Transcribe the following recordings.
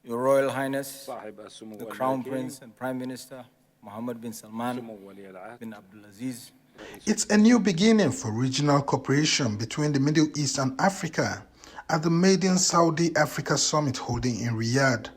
Your Royal Highness, صاحب السمو the Crown الملكي Prince and Prime Minister, Mohammed bin Salman سمو ولي العهد bin Abdulaziz. It's a new beginning for regional cooperation between the Middle East and Africa at the maiden Saudi-Africa summit holding in Riyadh,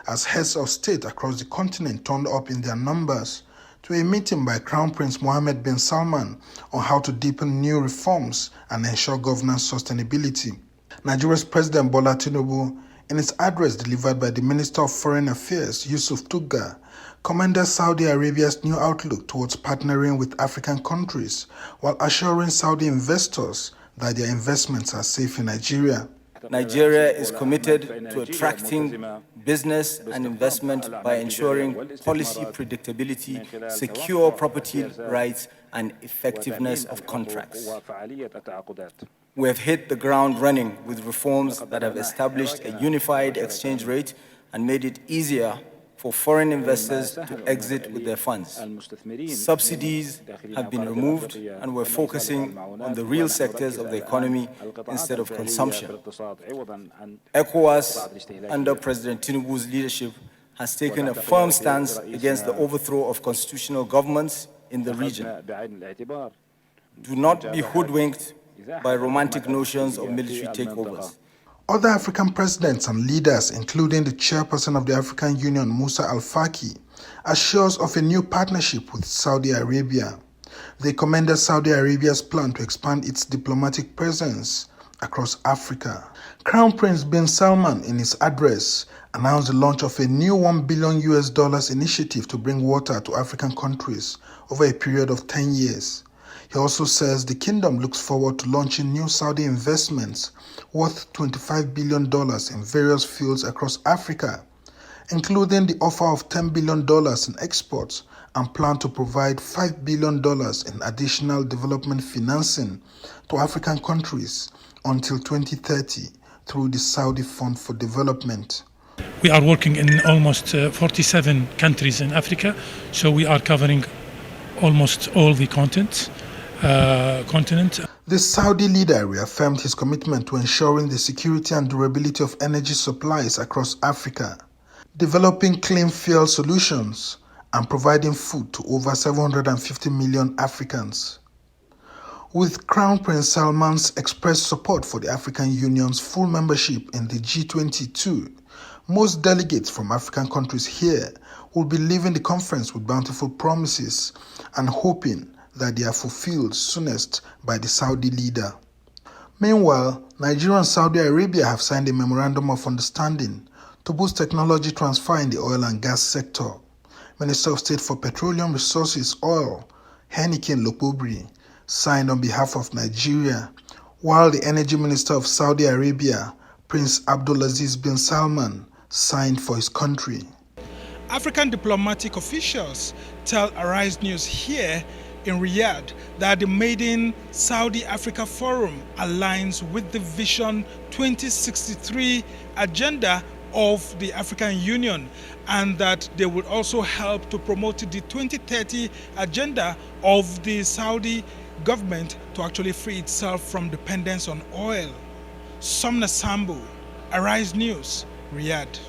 as heads of state across the continent turned up in their numbers to a meeting by Crown Prince Mohammed bin Salman on how to deepen new reforms and ensure governance sustainability. Nigeria's President Bola Tinubu, in his address delivered by the Minister of Foreign Affairs, Yusuf Tugga, commended Saudi Arabia's new outlook towards partnering with African countries while assuring Saudi investors that their investments are safe in Nigeria. Nigeria is committed to attracting business and investment by ensuring policy predictability, secure property rights, and effectiveness of contracts. We have hit the ground running with reforms that have established a unified exchange rate and made it easier for foreign investors to exit with their funds. Subsidies have been removed, and we're focusing on the real sectors of the economy instead of consumption. ECOWAS, under President Tinubu's leadership, has taken a firm stance against the overthrow of constitutional governments in the region. Do not be hoodwinked by romantic notions of military takeovers. Other African presidents and leaders, including the chairperson of the African Union, Musa Al-Faki, assures of a new partnership with Saudi Arabia. They commended Saudi Arabia's plan to expand its diplomatic presence across Africa. Crown Prince bin Salman, in his address, announced the launch of a new $1 billion initiative to bring water to African countries over a period of 10 years. He also says the kingdom looks forward to launching new Saudi investments worth $25 billion in various fields across Africa, including the offer of $10 billion in exports and plan to provide $5 billion in additional development financing to African countries until 2030 through the Saudi Fund for Development. We are working in almost 47 countries in Africa, so we are covering almost all the continent. The Saudi leader reaffirmed his commitment to ensuring the security and durability of energy supplies across Africa, developing clean fuel solutions, and providing food to over 750 million Africans. With Crown Prince Salman's expressed support for the African Union's full membership in the G20 too, most delegates from African countries here will be leaving the conference with bountiful promises and hoping that they are fulfilled soonest by the Saudi leader. Meanwhile, Nigeria and Saudi Arabia have signed a memorandum of understanding to boost technology transfer in the oil and gas sector. Minister of State for Petroleum Resources, Oil, Henikin Lokobri, signed on behalf of Nigeria, while the Energy Minister of Saudi Arabia, Prince Abdulaziz bin Salman, signed for his country. African diplomatic officials tell Arise News here in Riyadh that the maiden Saudi Africa Forum aligns with the Vision 2063 agenda of the African Union, and that they would also help to promote the 2030 agenda of the Saudi government to actually free itself from dependence on oil. Somna Sambu, Arise News, Riyadh.